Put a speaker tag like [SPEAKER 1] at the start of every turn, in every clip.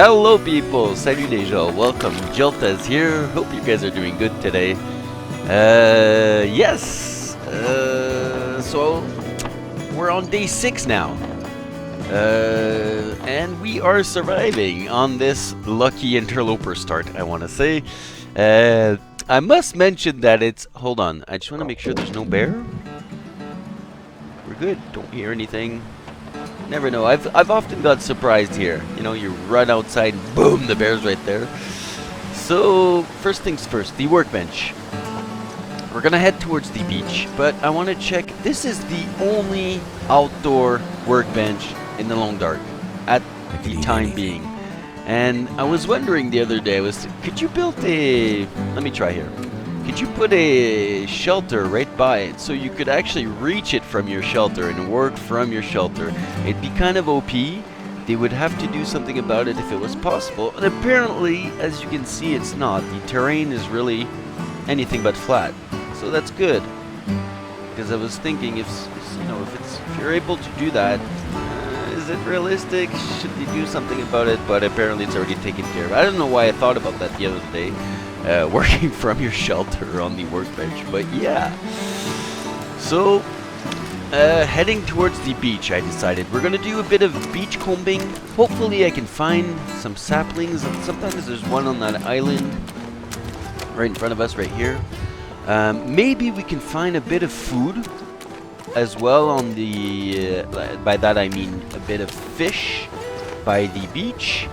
[SPEAKER 1] Hello people, salut les gens, welcome, GELtaz here, hope you guys are doing good today. Yes, so we're on day 6 now, and we are surviving on this lucky interloper start, I want to say. I must mention that it's, hold on, I just want to make sure there's no bear. We're good, don't hear anything. Never know. I've often got surprised here. You know, you run outside, boom, the bear's right there. So, first things first, the workbench. We're gonna head towards the beach, but I want to check. This is the only outdoor workbench in the Long Dark at the time being. And I was wondering the other day, could you build a? Let me try here. Could you put a shelter right by it so you could actually reach it from your shelter and work from your shelter? It'd be kind of OP. They would have to do something about it if it was possible. And apparently, as you can see, it's not. The terrain is really anything but flat. So that's good. Because I was thinking, if you're able to do that, is it realistic? Should they do something about it? But apparently it's already taken care of. I don't know why I thought about that the other day. Working from your shelter on the workbench, but yeah. So, heading towards the beach, I decided. We're gonna do a bit of beach combing. Hopefully I can find some saplings, and sometimes there's one on that island right in front of us right here. Maybe we can find a bit of food as well on the, by that I mean a bit of fish by the beach.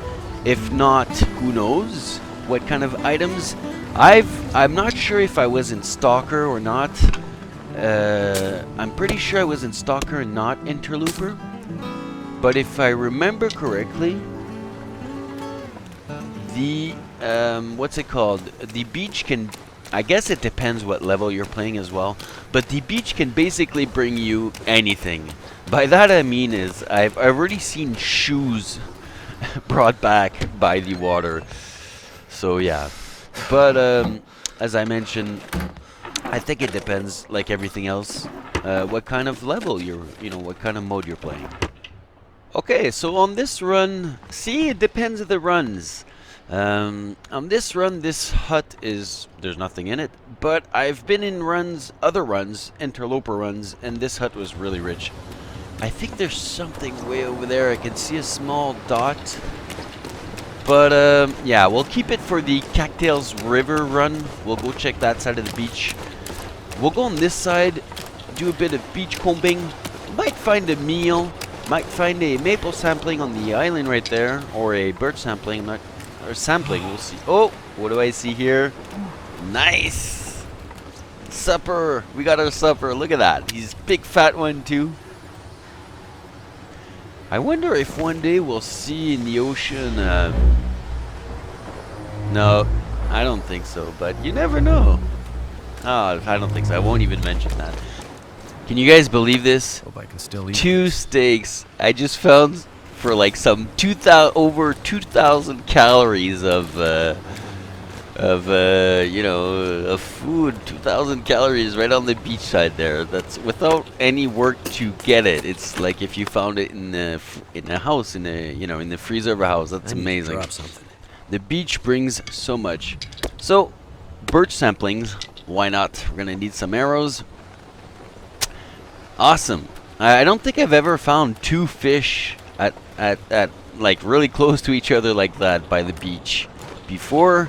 [SPEAKER 1] If not, who knows what kind of items. I'm not sure if I was in Stalker or not. I'm pretty sure I was in Stalker and not Interloper. But if I remember correctly, the what's it called? The beach can, I guess it depends what level you're playing as well, but the beach can basically bring you anything. By that I mean is I've already seen shoes brought back by the water. So yeah, but as I mentioned, I think it depends, like everything else, what kind of level what kind of mode you're playing. Okay, so on this run, see, it depends on the runs. On this run, this hut there's nothing in it, but I've been in other runs, interloper runs, and this hut was really rich. I think there's something way over there. I can see a small dot. But, yeah, we'll keep it for the Cattails River run. We'll go check that side of the beach. We'll go on this side, do a bit of beach combing. Might find a meal. Might find a maple sampling on the island right there. Or a birch sampling. Or sampling, we'll see. Oh, what do I see here? Nice! Supper! We got our supper. Look at that. He's a big fat one, too. I wonder if one day we'll see in the ocean, no, I don't think so, but you never know. Oh, I don't think so. I won't even mention that. Can you guys believe this?
[SPEAKER 2] Hope I can still eat
[SPEAKER 1] 2 steaks I just found for like some over 2,000 calories of food. 2,000 calories right on the beach side there. That's without any work to get it. It's like if you found it in a house, in the freezer of a house. That's amazing.
[SPEAKER 2] Drop something.
[SPEAKER 1] The beach brings so much. So, birch samplings. Why not? We're gonna need some arrows. Awesome. I don't think I've ever found 2 fish at like really close to each other like that by the beach before.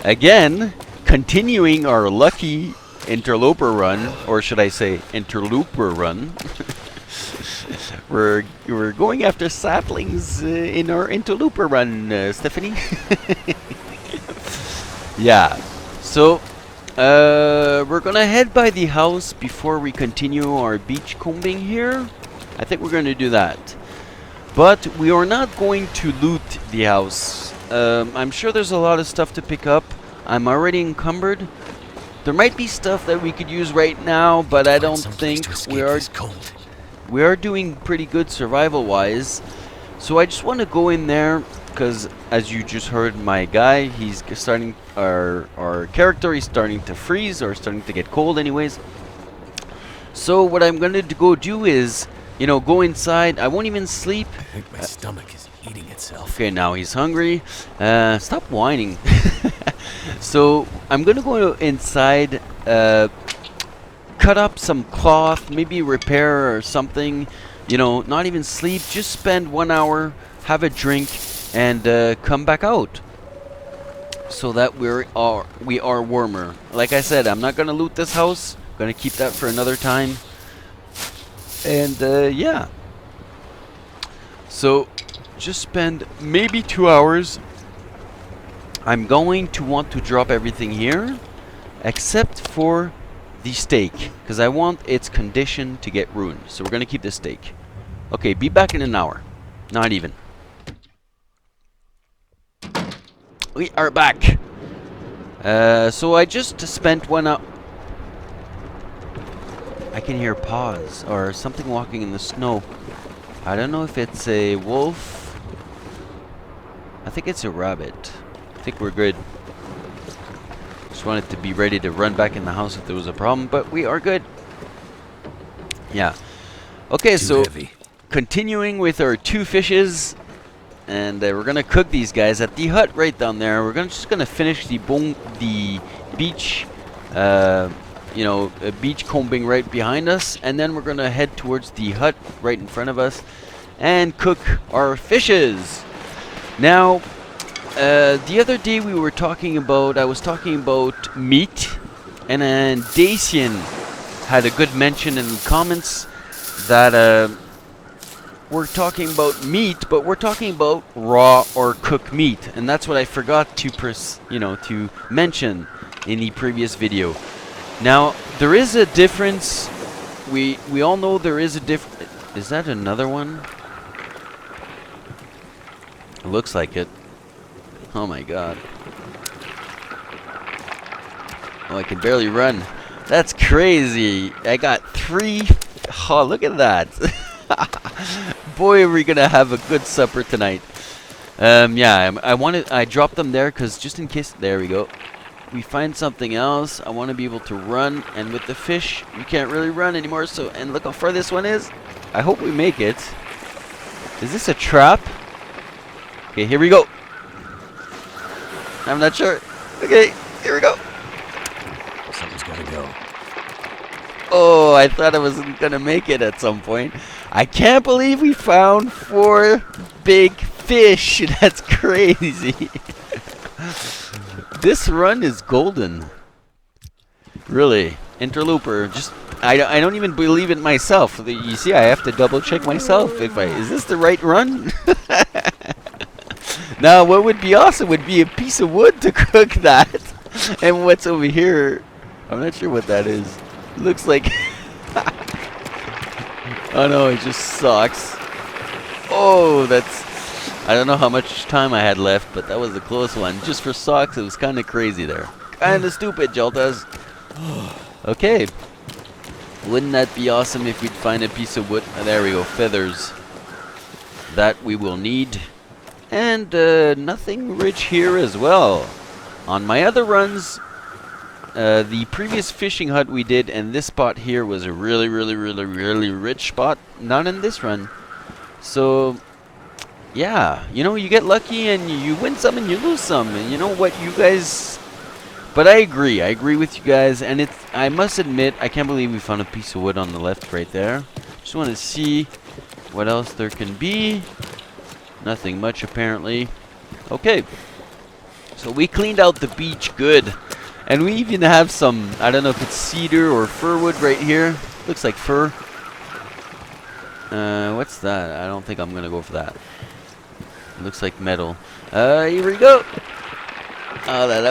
[SPEAKER 1] Again, continuing our lucky interloper run, or should I say interloper run. we're going after saplings in our interloper run, Stephanie. Yeah. So we're gonna head by the house before we continue our beach combing here. I think we're gonna do that. But we are not going to loot the house. I'm sure there's a lot of stuff to pick up. I'm already encumbered. There might be stuff that we could use right now, but I don't think we are doing pretty good survival-wise. So I just want to go in there because, as you just heard, my guy, he's starting. Our character is starting to freeze or starting to get cold, anyways. So what I'm going to go do is, go inside. I won't even sleep.
[SPEAKER 2] I think my stomach is eating itself.
[SPEAKER 1] Okay, now he's hungry. Stop whining. So I'm gonna go inside, cut up some cloth, maybe repair or something. You know, not even sleep. Just spend 1 hour, have a drink, and come back out, so that we are warmer. Like I said, I'm not gonna loot this house. I'm gonna keep that for another time. And yeah. So just spend maybe 2 hours. I'm going to want to drop everything here, except for the steak, because I want its condition to get ruined. So we're going to keep the steak. Okay, be back in an hour. Not even. We are back. So I just spent 1 hour. I can hear paws or something walking in the snow. I don't know if it's a wolf. I think it's a rabbit. I think we're good. Just wanted to be ready to run back in the house if there was a problem, but we are good. Yeah. Okay, so continuing with our 2 fishes, and we're gonna cook these guys at the hut right down there. We're just gonna finish the beach, you know, beach combing right behind us, and then we're gonna head towards the hut right in front of us and cook our fishes. Now, the other day we were talking about, I was talking about meat, and then Dacian had a good mention in the comments that we're talking about meat, but we're talking about raw or cooked meat, and that's what I forgot to to mention in the previous video. Now, there is a difference. We all know there is a difference. Is that another one? It looks like it. Oh my god. Oh, I can barely run. That's crazy. I got 3. Oh, look at that. Boy, are we gonna have a good supper tonight. Yeah, I dropped them there because just in case. There we go. We find something else. I want to be able to run, and with the fish, you can't really run anymore. So, and look how far this one is. I hope we make it. Is this a trap? Okay, here we go. I'm not sure. Okay, here we go.
[SPEAKER 2] Something's gotta go.
[SPEAKER 1] Oh, I thought I wasn't gonna make it at some point. I can't believe we found 4 big fish. That's crazy. This run is golden. Really. Interloper. Just I don't even believe it myself. You see, I have to double check myself if is this the right run? Now, what would be awesome would be a piece of wood to cook that. And what's over here? I'm not sure what that is. Looks like... Oh no, it just sucks. Oh, that's... I don't know how much time I had left, but that was a close one. Just for socks, it was kind of crazy there. Kind of stupid, GELtaz. Okay. Wouldn't that be awesome if we'd find a piece of wood? Oh, there we go, feathers. That we will need. And nothing rich here as well. On my other runs, the previous fishing hut we did and this spot here was a really rich spot. Not in this run. So, yeah, you know, you get lucky and you win some and you lose some. And you know what, you guys... But I agree with you guys. And I must admit, I can't believe we found a piece of wood on the left right there. Just want to see what else there can be. Nothing much, apparently. Okay. So we cleaned out the beach good. And we even have some, I don't know if it's cedar or fir wood right here. Looks like fir. What's that? I don't think I'm going to go for that. It looks like metal. Here we go.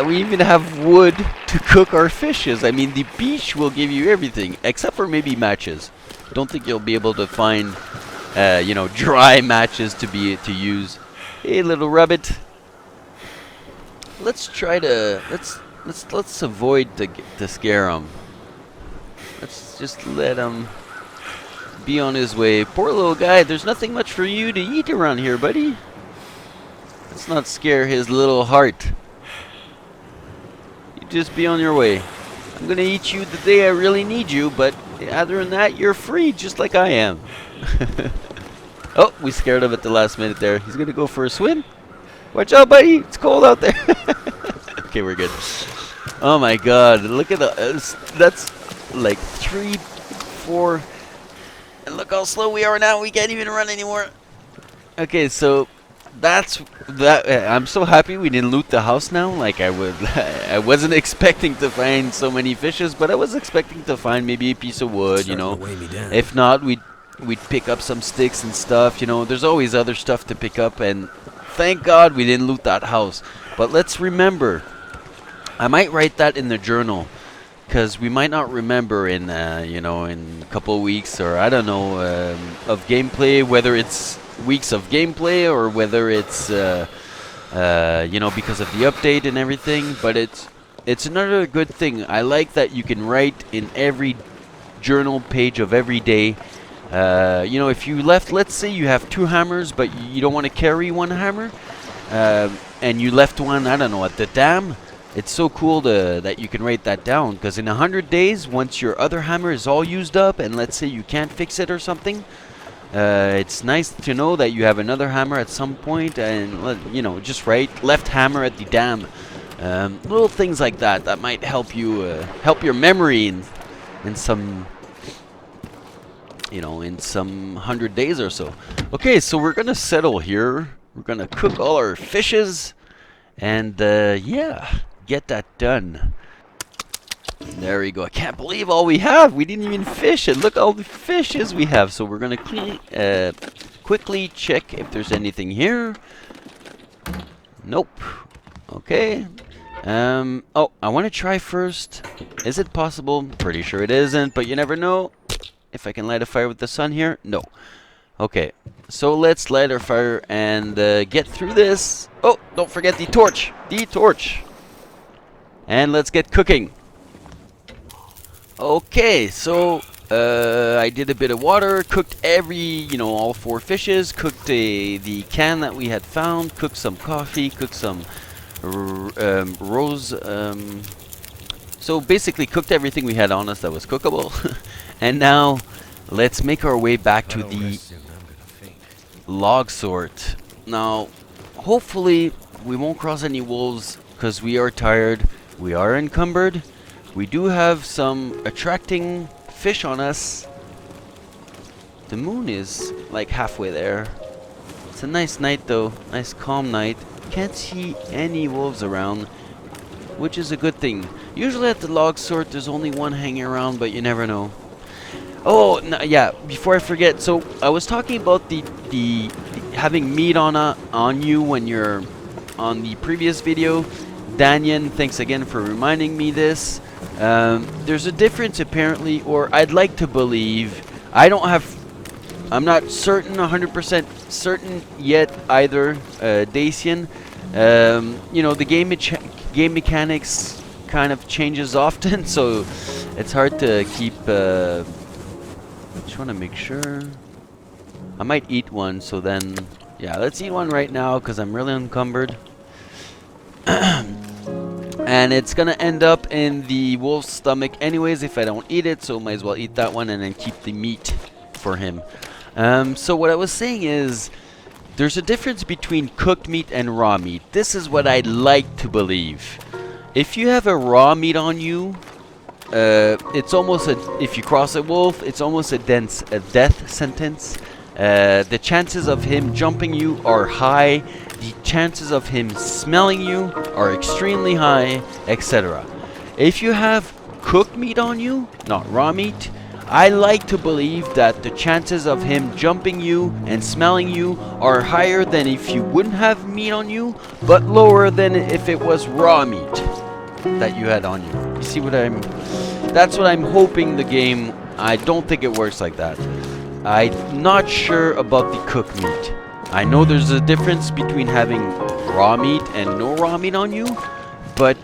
[SPEAKER 1] We even have wood to cook our fishes. I mean, the beach will give you everything. Except for maybe matches. I don't think you'll be able to find... you know, dry matches to use. Hey, little rabbit. Let's try to let's avoid to scare him. Let's just let him be on his way. Poor little guy. There's nothing much for you to eat around here, buddy. Let's not scare his little heart. You just be on your way. I'm gonna eat you the day I really need you, but other than that, you're free, just like I am. Oh, we scared him at the last minute there. He's gonna go for a swim. Watch out, buddy. It's cold out there. Okay, we're good. Oh my god. Look at the... that's like 3, 4... And look how slow we are now. We can't even run anymore. Okay, so... That's... that. I'm so happy we didn't loot the house now. Like, I would... I wasn't expecting to find so many fishes, but I was expecting to find maybe a piece of wood, you know. If not, we'd pick up some sticks and stuff, you know. There's always other stuff to pick up, and thank God we didn't loot that house. But let's remember, I might write that in the journal, because we might not remember in, you know, in a couple of weeks, or I don't know, of gameplay, whether it's weeks of gameplay or whether it's, you know, because of the update and everything. But it's another good thing. I like that you can write in every journal page of every day. You know, if you left, let's say you have 2 hammers, but you don't want to carry 1 hammer, and you left one, I don't know, at the dam, it's so cool that you can write that down, because in 100 days, once your other hammer is all used up, and let's say you can't fix it or something, it's nice to know that you have another hammer at some point, and, you know, just write left hammer at the dam. Little things like that, that might help you, help your memory in some... you know, in some 100 days or so. Okay, so we're gonna settle here. We're gonna cook all our fishes, and yeah, get that done. There we go. I can't believe all we have. We didn't even fish it. Look all the fishes we have. So we're gonna quickly check if there's anything here. Nope. Okay. Oh, I want to try first. Is it possible? Pretty sure it isn't, but you never know. If I can light a fire with the sun here? No. Okay, so let's light our fire and get through this. Oh, don't forget the torch. The torch. And let's get cooking. Okay, so I did a bit of water, cooked you know, all 4 fishes, cooked the can that we had found, cooked some coffee, cooked some rose... so basically cooked everything we had on us that was cookable. And now let's make our way back to the log sort. Now hopefully we won't cross any wolves, because we are tired, we are encumbered, we do have some attracting fish on us. The moon is like halfway there. It's a nice night though, nice calm night. Can't see any wolves around, which is a good thing. Usually at the log sort there's only one hanging around, but you never know. Oh, no, yeah, before I forget, so I was talking about the having meat on you when you're on the previous video. Danyan, thanks again for reminding me this. There's a difference apparently, or I'd like to believe. I'm not certain, 100% certain yet either, Dacian. You know, the game mechanics kind of changes often, so it's hard to keep... just want to make sure. I might eat one, so then... yeah, let's eat one right now, because I'm really encumbered. And it's going to end up in the wolf's stomach anyways if I don't eat it, so might as well eat that one and then keep the meat for him. So what I was saying is, there's a difference between cooked meat and raw meat. This is what I'd like to believe. If you have a raw meat on you, it's almost if you cross a wolf, it's almost a death sentence. The chances of him jumping you are high. The chances of him smelling you are extremely high, etc. If you have cooked meat on you, not raw meat, I like to believe that the chances of him jumping you and smelling you are higher than if you wouldn't have meat on you, but lower than if it was raw meat that you had on you. You see what that's what I'm hoping the game... I don't think it works like that. I'm not sure about the cooked meat. I know there's a difference between having raw meat and no raw meat on you, but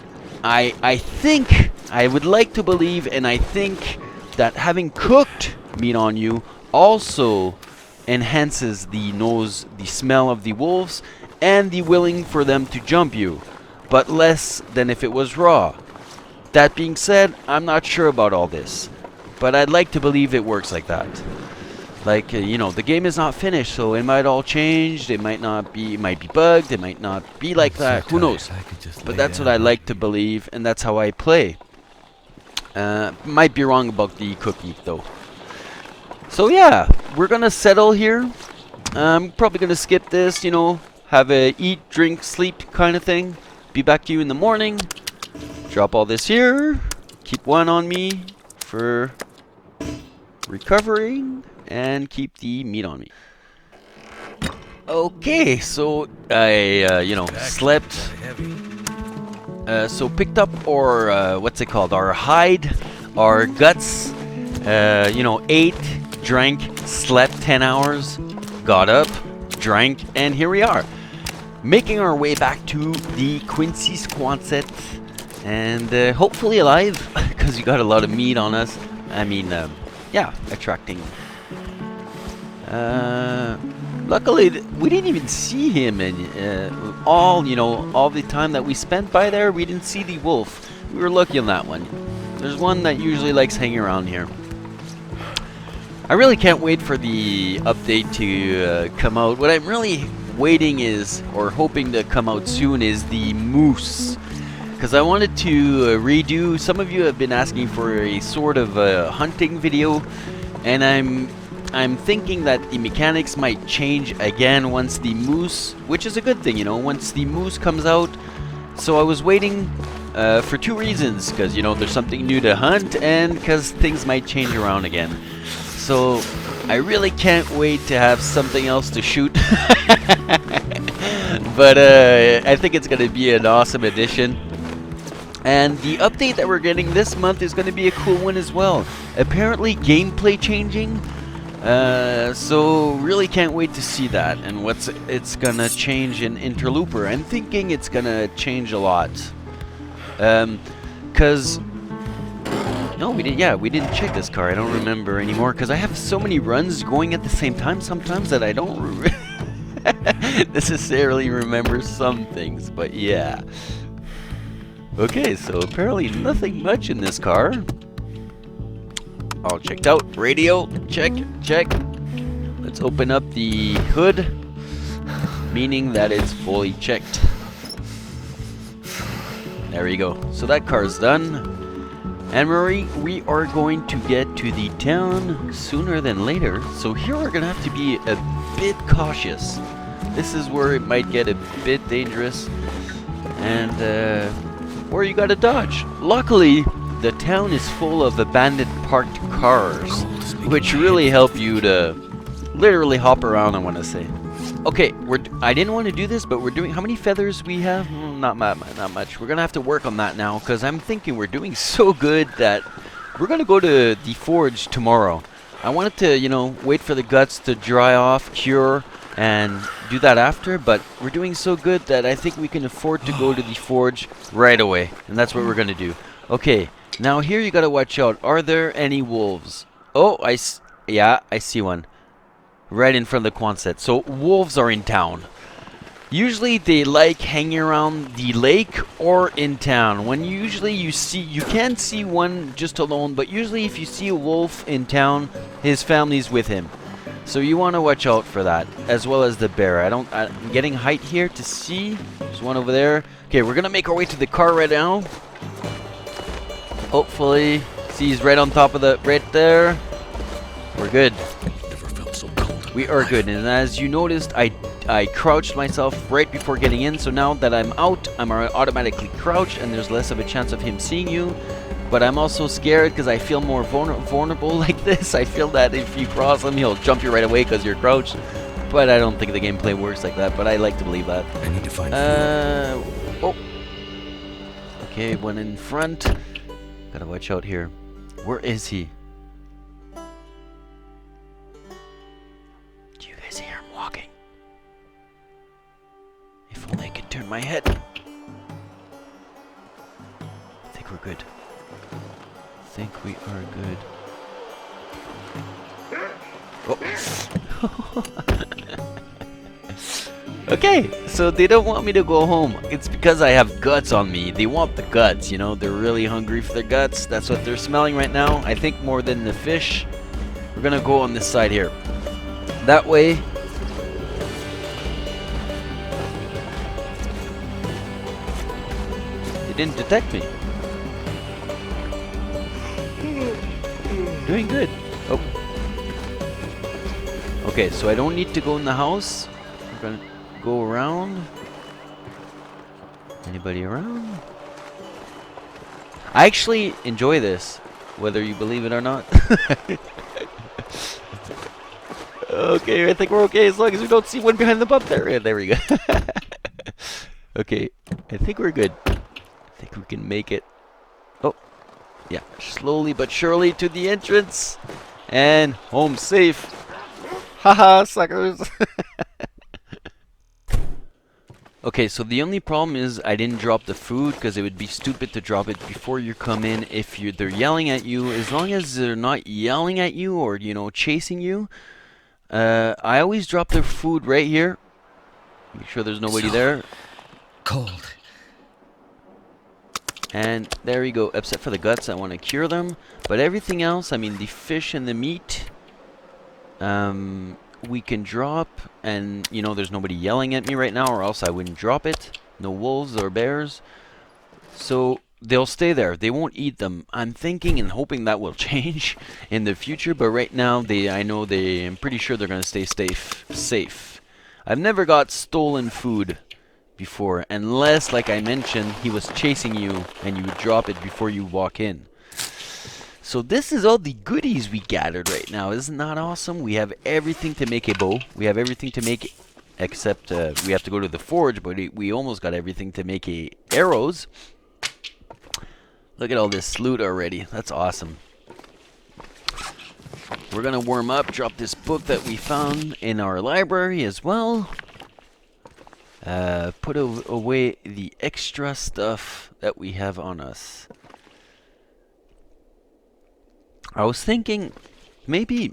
[SPEAKER 1] I think, I would like to believe, and I think that having cooked meat on you also enhances the smell of the wolves and the willing for them to jump you, but less than if it was raw. That being said, I'm not sure about all this, but I'd like to believe it works like that. Like, you know, the game is not finished, so it might all change. It might not be, it might be bugged. It might not be like that. Who knows? But that's what I like to believe, and that's how I play. Might be wrong about the cookie, though. So yeah, we're gonna settle here. I'm probably gonna skip this, you know, have a eat, drink, sleep kind of thing. Be back to you in the morning. Drop all this here. Keep one on me for recovering, and keep the meat on me. Okay, so I, you know, slept. So picked up our, what's it called? Our hide, our guts. You know, ate, drank, slept 10 hours, got up, drank, and here we are. Making our way back to the Quincy Squanset. And hopefully alive, because you got a lot of meat on us. I mean, yeah, attracting. Luckily, we didn't even see him, and all the time that we spent by there, we didn't see the wolf. We were lucky on that one. There's one that usually likes hanging around here. I really can't wait for the update to come out. What I'm really waiting is, or hoping to come out soon, is the moose. Because I wanted to redo, some of you have been asking for a sort of hunting video, and I'm thinking that the mechanics might change again once the moose, which is a good thing, you know, once the moose comes out. So I was waiting for two reasons, because, you know, there's something new to hunt, and because things might change around again. So I really can't wait to have something else to shoot. But I think it's going to be an awesome addition. And the update that we're getting this month is going to be a cool one as well. Apparently gameplay changing. So really can't wait to see that and what's it's going to change in Interloper. I'm thinking it's going to change a lot. Cuz no, we didn't check this car. I don't remember anymore cuz I have so many runs going at the same time sometimes that I don't necessarily remember some things, but yeah. Okay, so apparently nothing much in this car. All checked out. Radio, check, check. Let's open up the hood, meaning that it's fully checked. There you go. So that car's done. Anne-Marie, we are going to get to the town sooner than later. So here we're going to have to be a bit cautious. This is where it might get a bit dangerous. And, or you gotta dodge. Luckily, the town is full of abandoned parked cars, which really help you to literally hop around, I want to say. Okay, I didn't want to do this, but we're doing... How many feathers we have? Not much. We're going to have to work on that now, because I'm thinking we're doing so good that we're going to go to the forge tomorrow. I wanted to, you know, wait for the guts to dry off, cure, and do that after, but we're doing so good that I think we can afford to go to the forge right away, and that's what we're going to do. Okay, now here you got to watch out. Are there any wolves? Oh, yeah, I see one. Right in front of the Quonset. So wolves are in town. Usually they like hanging around the lake or in town. When usually you can see one just alone, but usually if you see a wolf in town, his family's with him. So you want to watch out for that, as well as the bear. I'm getting height here to see. There's one over there. Okay, we're gonna make our way to the car right now. Hopefully, see, he's right on top of right there. We're good. We are good, and as you noticed, I crouched myself right before getting in, so now that I'm out, I'm automatically crouched, and there's less of a chance of him seeing you. But I'm also scared because I feel more vulnerable like this. I feel that if you cross him, he'll jump you right away because you're crouched. But I don't think the gameplay works like that, but I like to believe that.
[SPEAKER 2] I need to find
[SPEAKER 1] oh. Okay, one in front. Gotta watch out here. Where is he? Do you guys hear him walking? If only I could turn my head. I think we're good. I think we are good. Oh. Okay, so they don't want me to go home. It's because I have guts on me. They want the guts, you know. They're really hungry for their guts. That's what they're smelling right now. I think more than the fish. We're gonna go on this side here. that way. It didn't detect me. Doing good. Oh. Okay, so I don't need to go in the house. We're gonna go around. Anybody around? I actually enjoy this, whether you believe it or not. Okay, I think we're okay as long as we don't see one behind the bump there. Yeah, there we go. Okay, I think we're good. I think we can make it. Oh, yeah, slowly but surely to the entrance. And home safe. Haha, suckers. Okay, so the only problem is I didn't drop the food because it would be stupid to drop it before you come in if they're yelling at you. As long as they're not yelling at you or, you know, chasing you, I always drop their food right here. Make sure there's nobody there.
[SPEAKER 2] Cold.
[SPEAKER 1] And there we go. Except for the guts, I want to cure them. But everything else, I mean, the fish and the meat, we can drop. And, you know, there's nobody yelling at me right now, or else I wouldn't drop it. No wolves or bears. So they'll stay there. They won't eat them. I'm thinking and hoping that will change in the future. But right now, I'm pretty sure they're going to stay safe. I've never got stolen food before, unless, like I mentioned, he was chasing you and you would drop it before you walk in. So this is all the goodies we gathered right now. Isn't that awesome? We have everything to make a bow. We have everything to make, except we have to go to the forge, but we almost got everything to make arrows. Look at all this loot already. That's awesome. We're gonna warm up, drop this book that we found in our library as well. Put away the extra stuff that we have on us. I was thinking, maybe,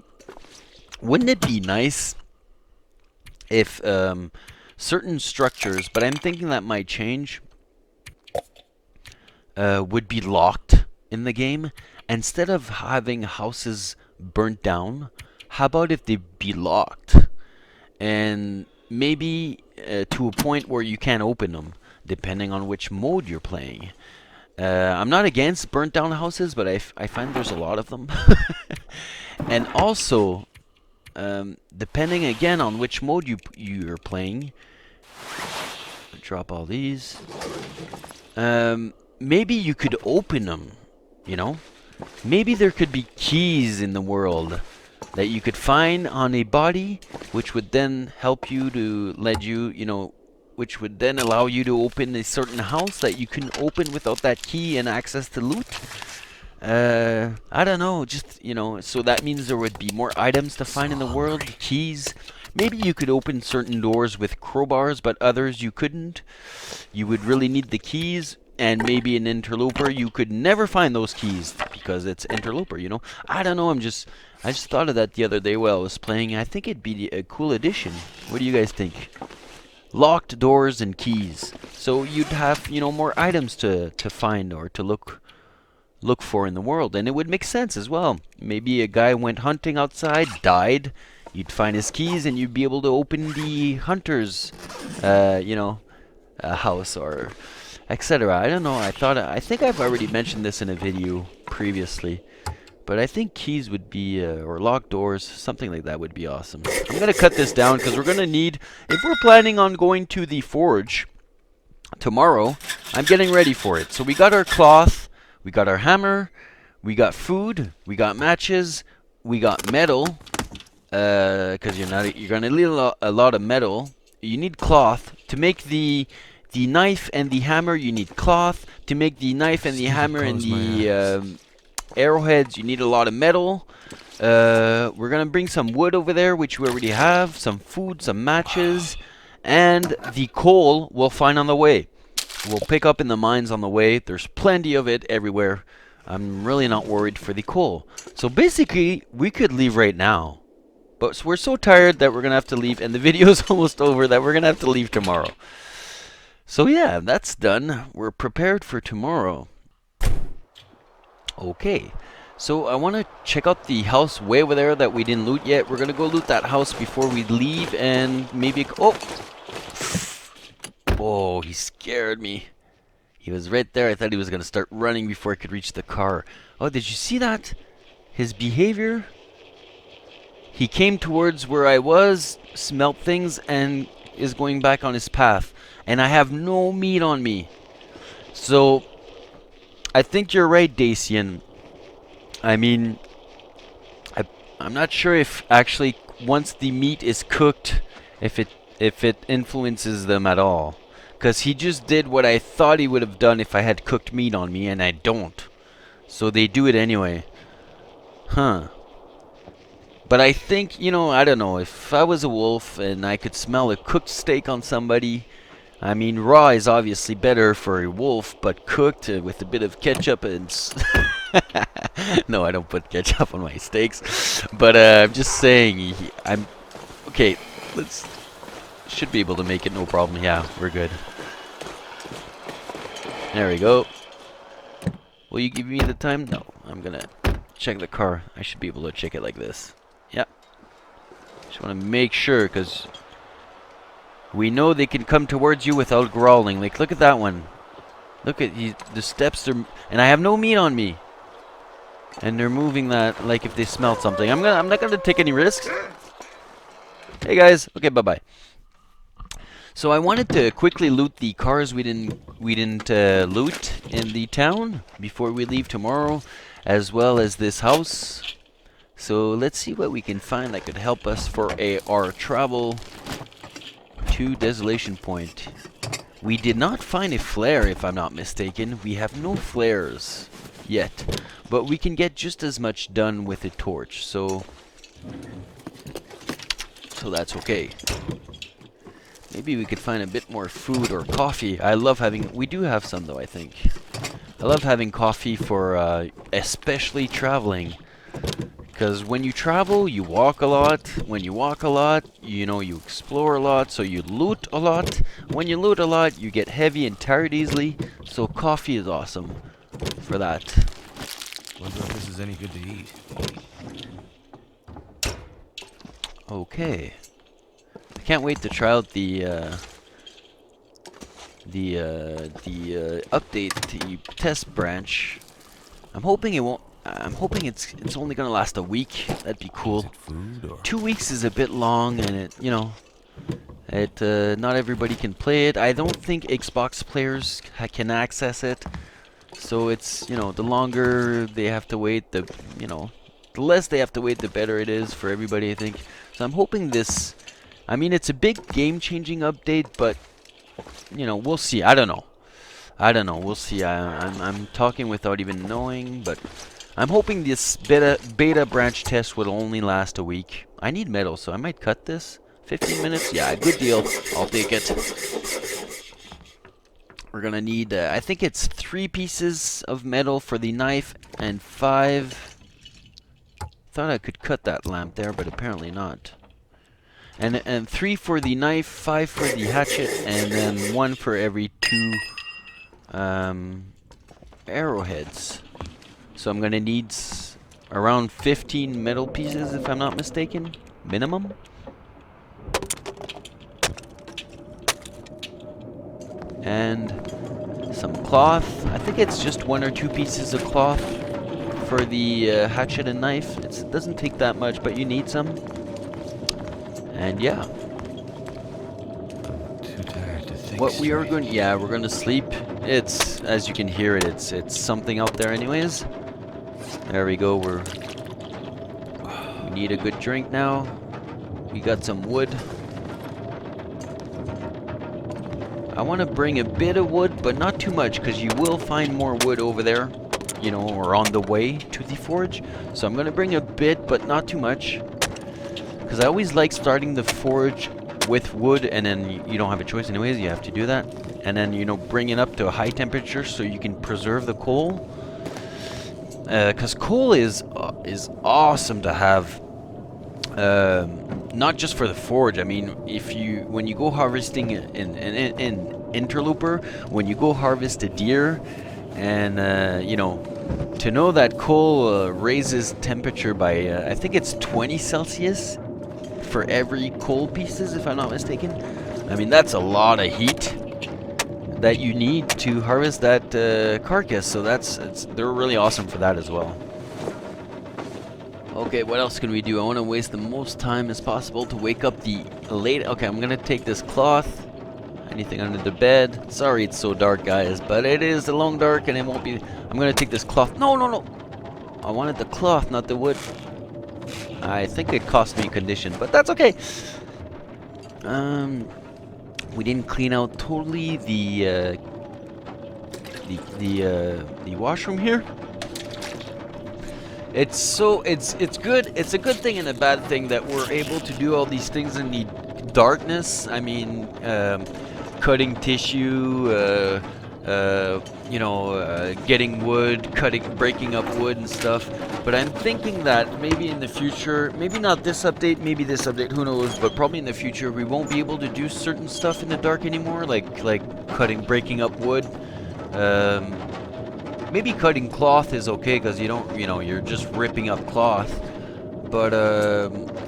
[SPEAKER 1] wouldn't it be nice if certain structures, but I'm thinking that might change, would be locked in the game. Instead of having houses burnt down, how about if they be locked? And maybe to a point where you can't open them, depending on which mode you're playing. I'm not against burnt down houses, but I find there's a lot of them. And also, depending again on which mode you're playing, drop all these. Maybe you could open them, you know? Maybe there could be keys in the world that you could find on a body, which would then help you to let you, you know, which would then allow you to open a certain house that you couldn't open without that key and access to loot. I don't know, just, you know, so that means there would be more items to find in the world, keys. Maybe you could open certain doors with crowbars, but others you couldn't. You would really need the keys. And maybe an interloper, you could never find those keys because it's interloper, you know? I don't know, I just thought of that the other day while I was playing. I think it'd be a cool addition. What do you guys think? Locked doors and keys. So you'd have, you know, more items to find or to look for in the world. And it would make sense as well. Maybe a guy went hunting outside, died. You'd find his keys and you'd be able to open the hunter's, you know, house or etc. I don't know. I think I've already mentioned this in a video previously, but I think keys would be or locked doors, something like that would be awesome. I'm gonna cut this down because we're gonna need, if we're planning on going to the forge tomorrow, I'm getting ready for it. So we got our cloth, we got our hammer, we got food, we got matches, we got metal. Because you're gonna need a lot of metal. You need cloth to make the knife and the hammer. You need cloth to make the knife and the hammer and the arrowheads. You need a lot of metal. We're gonna bring some wood over there, which we already have. Some food, some matches, and the coal we'll find on the way. We'll pick up in the mines on the way. There's plenty of it everywhere. I'm really not worried for the coal. So basically, we could leave right now. But we're so tired that we're gonna have to leave, and the video's almost over, that we're gonna have to leave tomorrow. So yeah, that's done. We're prepared for tomorrow. Okay, So I want to check out the house way over there that we didn't loot yet. We're going to go loot that house before we leave and maybe... Oh! Oh, he scared me. He was right there. I thought he was going to start running before I could reach the car. Oh, did you see that? His behavior? He came towards where I was, smelt things, and is going back on his path. And I have no meat on me. So, I think you're right, Dacian. I mean, I'm not sure if actually once the meat is cooked, if it influences them at all. Because he just did what I thought he would have done if I had cooked meat on me, and I don't. So they do it anyway. Huh. But I think, you know, I don't know, if I was a wolf and I could smell a cooked steak on somebody, I mean, raw is obviously better for a wolf, but cooked with a bit of ketchup and... No, I don't put ketchup on my steaks. But I'm just saying, I'm... Okay, let's... Should be able to make it, no problem. Yeah, we're good. There we go. Will you give me the time? No, I'm gonna check the car. I should be able to check it like this. Yeah. Just want to make sure, because we know they can come towards you without growling. Like, look at that one. Look at the steps are, and I have no meat on me. And they're moving that like if they smelled something. I'm not gonna take any risks. Hey guys. Okay, bye bye. So I wanted to quickly loot the cars we didn't loot in the town before we leave tomorrow, as well as this house. So let's see what we can find that could help us for our travel to Desolation Point. We did not find a flare, if I'm not mistaken. We have no flares yet, but we can get just as much done with a torch. So that's okay. Maybe we could find a bit more food or coffee. I love having... We do have some, though, I think. I love having coffee for especially traveling. Because when you travel, you walk a lot. When you walk a lot, you know, you explore a lot. So you loot a lot. When you loot a lot, you get heavy and tired easily. So coffee is awesome for that.
[SPEAKER 2] Wonder if this is any good to eat.
[SPEAKER 1] Okay. Can't wait to try out the update, the test branch. I'm hoping it won't. I'm hoping it's only gonna last a week. That'd be cool.
[SPEAKER 2] Is it food or
[SPEAKER 1] 2 weeks is a bit long, and not everybody can play it. I don't think Xbox players can access it. So it's, the longer they have to wait, the less they have to wait, the better it is for everybody, I think. So I'm hoping this. I mean, it's a big game-changing update, but, we'll see. I don't know. We'll see. I'm talking without even knowing, but I'm hoping this beta branch test will only last a week. I need metal, so I might cut this. 15 minutes? Yeah, good deal. I'll take it. We're going to need, I think it's 3 pieces of metal for the knife and 5. Thought I could cut that lamp there, but apparently not. And 3 for the knife, 5 for the hatchet, and then 1 for every 2 arrowheads. So I'm gonna need around 15 metal pieces, if I'm not mistaken, minimum. And some cloth. I think it's just 1 or 2 pieces of cloth for the hatchet and knife. It doesn't take that much, but you need some. And yeah.
[SPEAKER 2] Too tired to think.
[SPEAKER 1] What we are going, we're going to sleep. It's, as you can hear it, it's something out there anyways. There we go. We need a good drink now. We got some wood. I want to bring a bit of wood, but not too much, because you will find more wood over there, or on the way to the forge. So I'm going to bring a bit, but not too much. Because I always like starting the forge with wood, and then you don't have a choice anyways, you have to do that. And then, bring it up to a high temperature so you can preserve the coal. Because coal is awesome to have. Not just for the forge. I mean, when you go harvesting in Interloper, when you go harvest a deer, and to know that coal raises temperature by, I think it's 20 Celsius for every coal pieces, if I'm not mistaken. I mean, that's a lot of heat that you need to harvest that carcass, so they're really awesome for that as well. Okay, what else can we do? I want to waste the most time as possible to wake up the late... Okay, I'm gonna take this cloth. Anything under the bed? Sorry it's so dark, guys, but it is the long dark and it won't be... I'm gonna take this cloth. No, no, no! I wanted the cloth, not the wood. I think it cost me condition, but that's okay. We didn't clean out totally the washroom here. It's good. It's a good thing and a bad thing that we're able to do all these things in the darkness. I mean, cutting tissue, you know, getting wood, breaking up wood and stuff. But I'm thinking that maybe in the future, maybe not this update, maybe this update, who knows, but probably in the future we won't be able to do certain stuff in the dark anymore, like breaking up wood. Maybe cutting cloth is okay because you don't, you know, you're just ripping up cloth. But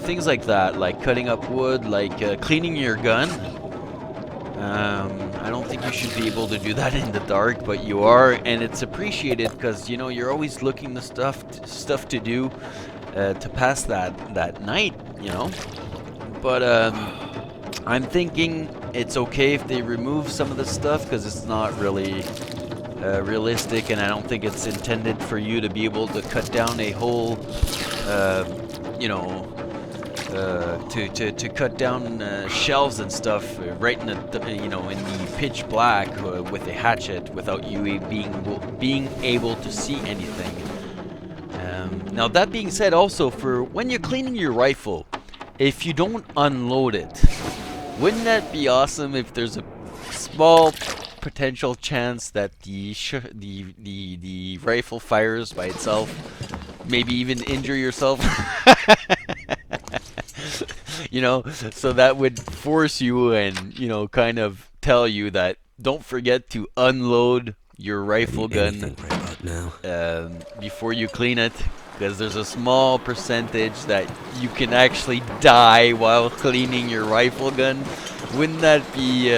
[SPEAKER 1] things like that, like cutting up wood, like cleaning your gun. I don't think you should be able to do that in the dark, but you are, and it's appreciated because, you know, you're always looking for stuff to do to pass that night, you know. But I'm thinking it's okay if they remove some of the stuff because it's not really realistic, and I don't think it's intended for you to be able to cut down a whole, you know, to cut down shelves and stuff right in the, you know, in the pitch black with a hatchet without you being able to see anything. Now that being said, also for when you're cleaning your rifle, if you don't unload it, wouldn't that be awesome if there's a small potential chance that the rifle fires by itself, maybe even injure yourself? You know, so that would force you and, you know, kind of tell you that don't forget to unload your rifle gun before you clean it, because there's a small percentage that you can actually die while cleaning your rifle gun. Wouldn't that be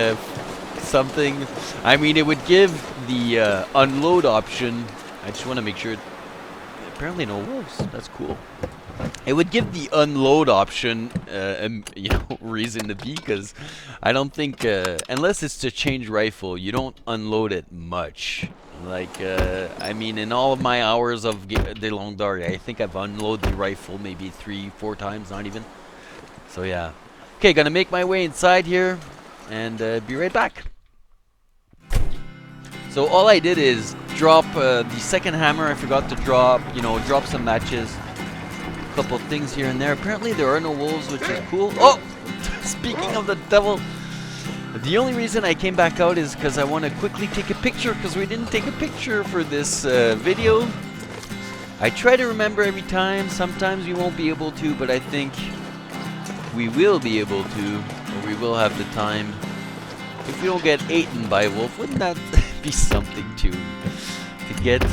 [SPEAKER 1] something? I mean, it would give the unload option. I just want to make sure. Apparently no wolves. That's cool. It would give the unload option, you know, reason to be, because I don't think, unless it's to change rifle, you don't unload it much. Like, I mean, in all of my hours of TheLongDark, I think I've unloaded the rifle maybe 3-4 times, not even. So yeah. Okay, gonna make my way inside here, and be right back. So all I did is drop the second hammer. I forgot to drop, you know, drop some matches. Couple things here and there. Apparently there are no wolves, which is cool. Oh! Speaking of the devil, the only reason I came back out is because I want to quickly take a picture, because we didn't take a picture for this video. I try to remember every time. Sometimes we won't be able to, but I think we will be able to, or we will have the time. If we don't get eaten by a wolf, wouldn't that be something to get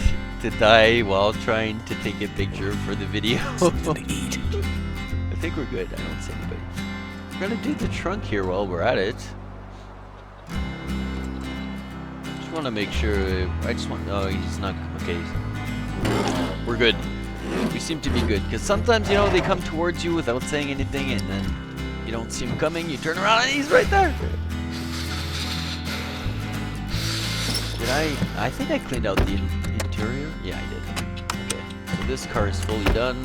[SPEAKER 1] to die while trying to take a picture for the video? I think we're good. I don't see anybody. We're gonna do the trunk here while we're at it. Just want to make sure. I just want. Oh, he's not. Okay. We're good. We seem to be good, because sometimes, you know, they come towards you without saying anything, and then you don't see him coming. You turn around and he's right there. Did I think I cleaned out the interior? Yeah, I did. Okay. So this car is fully done.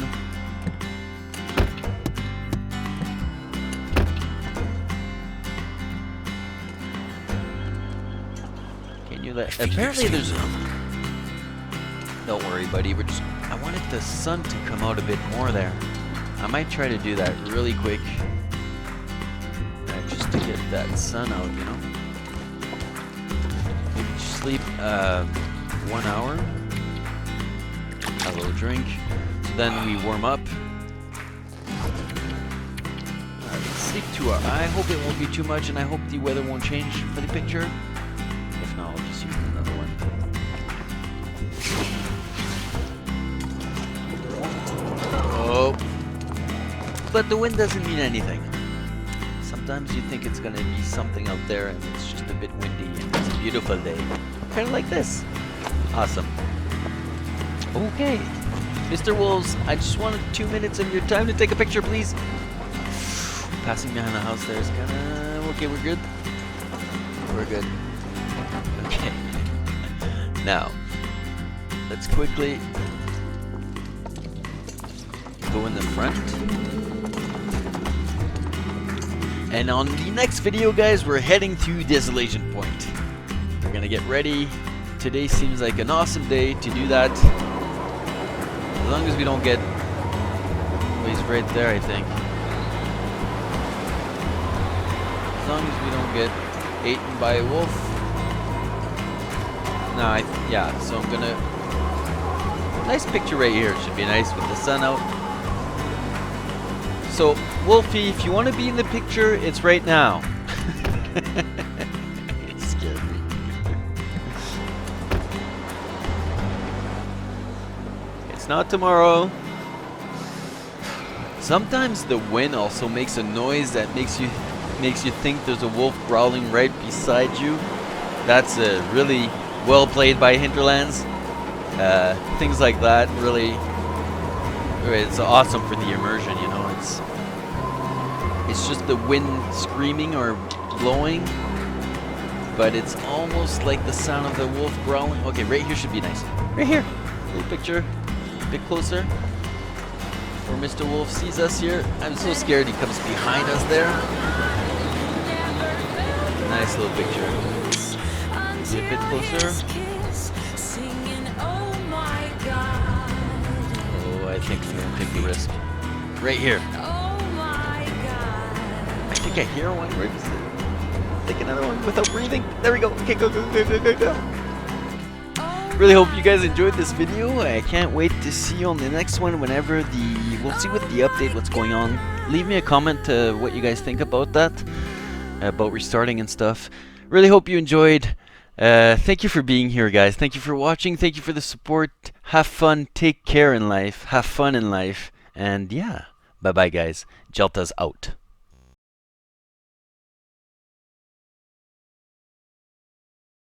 [SPEAKER 1] Can you let... Apparently there's... Don't worry, buddy. We're just... I wanted the sun to come out a bit more there. I might try to do that really quick. Just to get that sun out, you know? Sleep 1 hour, have a little drink, so then we warm up. Let's sleep 2 hours. I hope it won't be too much, and I hope the weather won't change for the picture. If not, I'll just use another one. But the wind doesn't mean anything. Sometimes you think it's gonna be something out there and it's just a bit windy and it's a beautiful day. Kind of like this. Awesome. Okay. Mr. Wolves, I just wanted 2 minutes of your time to take a picture, please. Passing behind the house there is kinda... Okay, we're good? We're good. Okay. Now, let's quickly go in the front. And on the next video, guys, we're heading to Desolation Point. We're gonna get ready. Today seems like an awesome day to do that. As long as we don't get... Oh, he's right there, I think. As long as we don't get eaten by a wolf. No, yeah, so I'm gonna... Nice picture right here. Should be nice with the sun out. So, Wolfie, if you want to be in the picture, it's right now. It scared me. It's not tomorrow. Sometimes the wind also makes a noise that makes you think there's a wolf growling right beside you. That's really well played by Hinterlands. Things like that really, it's awesome for the immersion, you know. It's just the wind screaming or blowing, but it's almost like the sound of the wolf growling. Okay, right here should be nice. Right here, little picture, a bit closer. Where Mr. Wolf sees us here. I'm so scared he comes behind us there. Nice little picture. A bit closer. Oh, I think I'm gonna take the risk. Right here. I think I hear one. Where is it? Take another one without breathing. There we go. Okay, go, go, go, go, go, go. Really hope you guys enjoyed this video. I can't wait to see you on the next one whenever we'll see with the update what's going on. Leave me a comment what you guys think about that. About restarting and stuff. Really hope you enjoyed. Thank you for being here, guys. Thank you for watching. Thank you for the support. Have fun. Take care in life. Have fun in life. And yeah. Bye-bye, guys. GELtaz out.